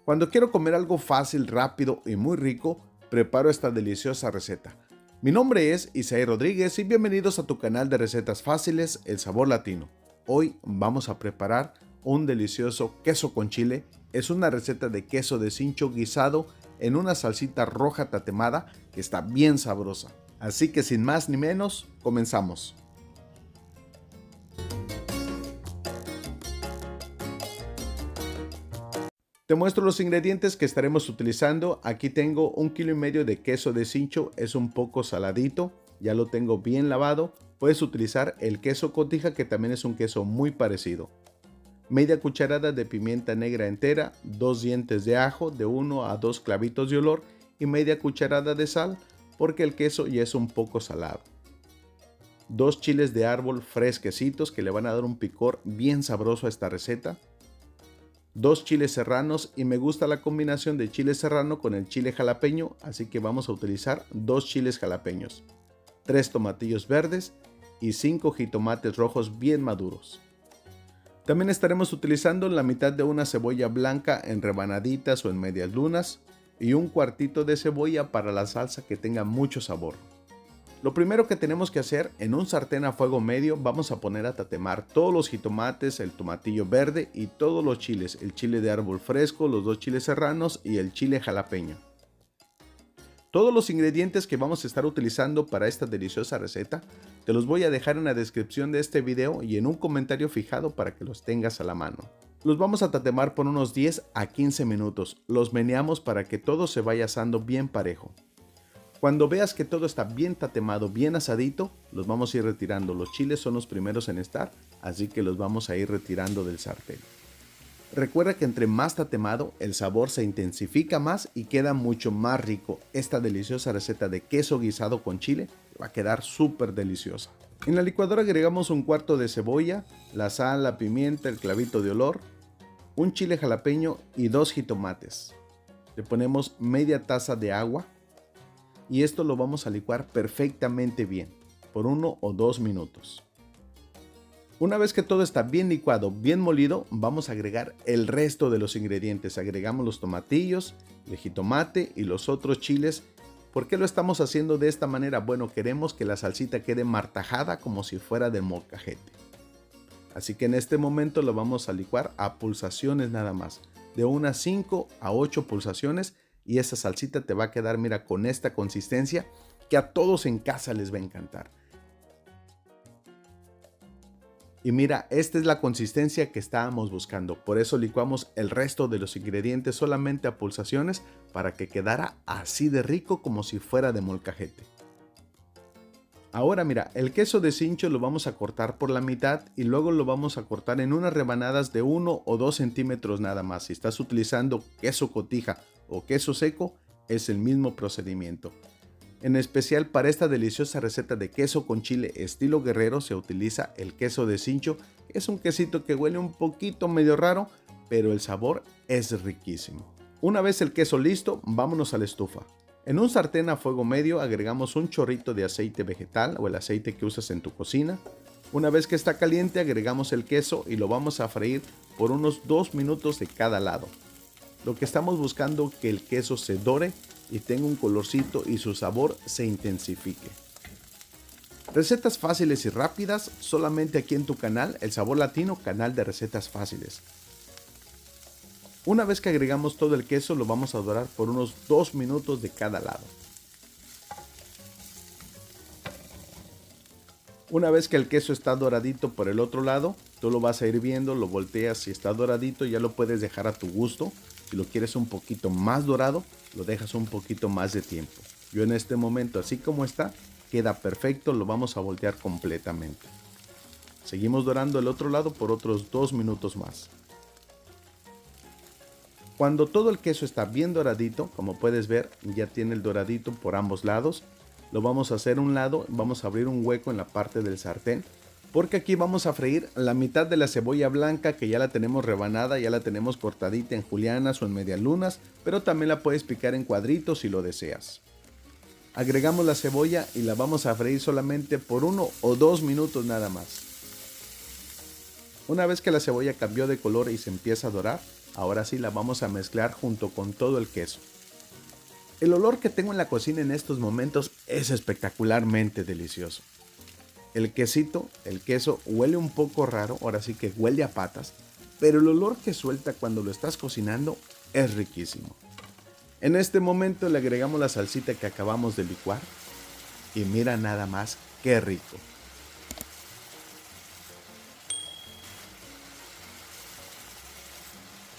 Cuando quiero comer algo fácil, rápido y muy rico, preparo esta deliciosa receta. Mi nombre es Isaí Rodríguez y bienvenidos a tu canal de recetas fáciles, El Sabor Latino. Hoy vamos a preparar un delicioso queso con chile. Es una receta de queso de cincho guisado en una salsita roja tatemada que está bien sabrosa. Así que sin más ni menos, comenzamos. Te muestro los ingredientes que estaremos utilizando. Aquí tengo 1,5 kilos de queso de cincho, es un poco saladito, ya lo tengo bien lavado. Puedes utilizar el queso cotija, que también es un queso muy parecido. Media cucharada de pimienta negra entera, 2 dientes de ajo de 1 a 2 clavitos de olor y media cucharada de sal porque el queso ya es un poco salado. 2 chiles de árbol fresquecitos que le van a dar un picor bien sabroso a esta receta. 2 chiles serranos, y me gusta la combinación de chile serrano con el chile jalapeño, así que vamos a utilizar 2 chiles jalapeños, 3 tomatillos verdes y 5 jitomates rojos bien maduros. También estaremos utilizando la mitad de una cebolla blanca en rebanaditas o en medias lunas y un cuartito de cebolla para la salsa que tenga mucho sabor. Lo primero que tenemos que hacer, en un sartén a fuego medio vamos a poner a tatemar todos los jitomates, el tomatillo verde y todos los chiles, el chile de árbol fresco, los 2 chiles serranos y el chile jalapeño. Todos los ingredientes que vamos a estar utilizando para esta deliciosa receta te los voy a dejar en la descripción de este video y en un comentario fijado para que los tengas a la mano. Los vamos a tatemar por unos 10 a 15 minutos, los meneamos para que todo se vaya asando bien parejo. Cuando veas que todo está bien tatemado, bien asadito, los vamos a ir retirando. Los chiles son los primeros en estar, así que los vamos a ir retirando del sartén. Recuerda que entre más tatemado, el sabor se intensifica más y queda mucho más rico. Esta deliciosa receta de queso guisado con chile va a quedar súper deliciosa. En la licuadora agregamos un cuarto de cebolla, la sal, la pimienta, el clavito de olor, un chile jalapeño y 2 jitomates. Le ponemos media taza de agua. Y esto lo vamos a licuar perfectamente bien, por 1 o 2 minutos. Una vez que todo está bien licuado, bien molido, vamos a agregar el resto de los ingredientes. Agregamos los tomatillos, el jitomate y los otros chiles. ¿Por qué lo estamos haciendo de esta manera? Bueno, queremos que la salsita quede martajada como si fuera de molcajete. Así que en este momento lo vamos a licuar a pulsaciones nada más, de unas 5 a 8 pulsaciones. Y esa salsita te va a quedar, mira, con esta consistencia que a todos en casa les va a encantar. Y mira, esta es la consistencia que estábamos buscando. Por eso licuamos el resto de los ingredientes solamente a pulsaciones para que quedara así de rico como si fuera de molcajete. Ahora mira, el queso de cincho lo vamos a cortar por la mitad y luego lo vamos a cortar en unas rebanadas de 1 o 2 centímetros nada más. Si estás utilizando queso cotija o queso seco, es el mismo procedimiento. En especial para esta deliciosa receta de queso con chile estilo guerrero se utiliza el queso de cincho. Es un quesito que huele un poquito medio raro, pero el sabor es riquísimo. Una vez el queso listo, vámonos a la estufa. En un sartén a fuego medio agregamos un chorrito de aceite vegetal o el aceite que usas en tu cocina. Una vez que está caliente agregamos el queso y lo vamos a freír por unos 2 minutos de cada lado. Lo que estamos buscando es que el queso se dore y tenga un colorcito y su sabor se intensifique. Recetas fáciles y rápidas solamente aquí en tu canal, El Sabor Latino, canal de recetas fáciles. Una vez que agregamos todo el queso lo vamos a dorar por unos 2 minutos de cada lado. Una vez que el queso está doradito por el otro lado, tú lo vas a ir viendo, lo volteas, si está doradito ya lo puedes dejar a tu gusto. Si lo quieres un poquito más dorado, lo dejas un poquito más de tiempo. Yo en este momento, así como está, queda perfecto, lo vamos a voltear completamente. Seguimos dorando el otro lado por otros 2 minutos más. Cuando todo el queso está bien doradito, como puedes ver, ya tiene el doradito por ambos lados. Lo vamos a hacer a un lado, vamos a abrir un hueco en la parte del sartén, porque aquí vamos a freír la mitad de la cebolla blanca que ya la tenemos rebanada, ya la tenemos cortadita en julianas o en medialunas, pero también la puedes picar en cuadritos si lo deseas. Agregamos la cebolla y la vamos a freír solamente por 1 o 2 minutos nada más. Una vez que la cebolla cambió de color y se empieza a dorar, Ahora sí la vamos a mezclar junto con todo el queso. El olor que tengo en la cocina en estos momentos es espectacularmente delicioso. El quesito, el queso huele un poco raro, ahora sí que huele a patas, pero el olor que suelta cuando lo estás cocinando es riquísimo. En este momento le agregamos la salsita que acabamos de licuar y mira nada más qué rico.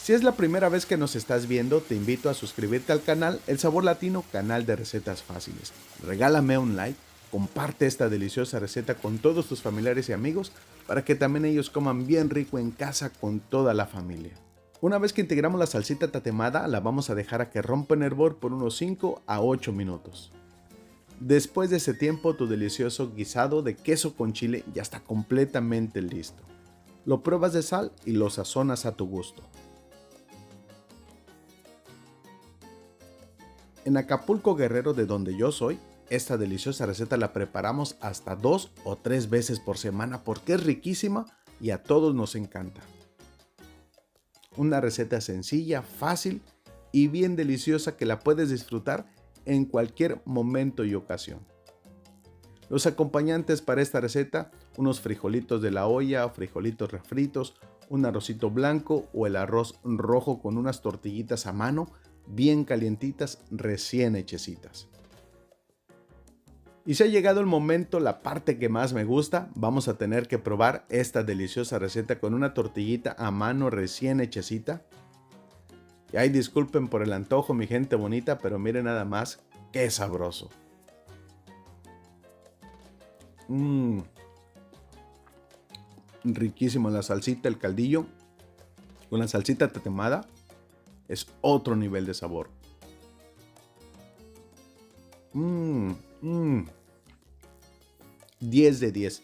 Si es la primera vez que nos estás viendo, te invito a suscribirte al canal El Sabor Latino, canal de recetas fáciles. Regálame un like, comparte esta deliciosa receta con todos tus familiares y amigos para que también ellos coman bien rico en casa con toda la familia. Una vez que integramos la salsita tatemada, la vamos a dejar a que rompa en hervor por unos 5 a 8 minutos. Después de ese tiempo, tu delicioso guisado de queso con chile ya está completamente listo. Lo pruebas de sal y lo sazonas a tu gusto. En Acapulco, Guerrero, de donde yo soy, esta deliciosa receta la preparamos hasta 2 o 3 veces por semana porque es riquísima y a todos nos encanta. Una receta sencilla, fácil y bien deliciosa que la puedes disfrutar en cualquier momento y ocasión. Los acompañantes para esta receta, unos frijolitos de la olla, frijolitos refritos, un arrocito blanco o el arroz rojo con unas tortillitas a mano, bien calientitas, recién hechecitas. Y si ha llegado el momento, la parte que más me gusta, vamos a tener que probar esta deliciosa receta con una tortillita a mano recién hechecita. Y ay, disculpen por el antojo, mi gente bonita, pero miren nada más qué sabroso. Riquísimo la salsita, el caldillo, con la salsita tatemada. Es otro nivel de sabor. 10 de 10.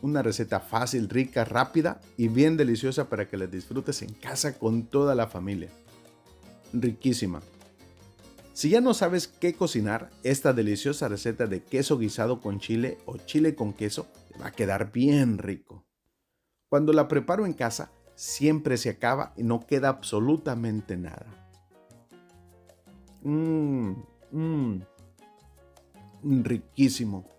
Una receta fácil, rica, rápida y bien deliciosa para que la disfrutes en casa con toda la familia. Riquísima. Si ya no sabes qué cocinar, esta deliciosa receta de queso guisado con chile o chile con queso te va a quedar bien rico. Cuando la preparo en casa, siempre se acaba y no queda absolutamente nada. Riquísimo.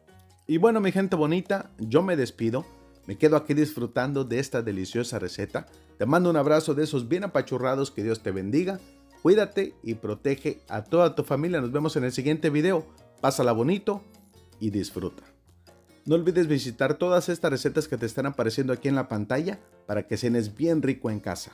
Y bueno, mi gente bonita, yo me despido. Me quedo aquí disfrutando de esta deliciosa receta. Te mando un abrazo de esos bien apachurrados. Que Dios te bendiga. Cuídate y protege a toda tu familia. Nos vemos en el siguiente video. Pásala bonito y disfruta. No olvides visitar todas estas recetas que te están apareciendo aquí en la pantalla para que cenes bien rico en casa.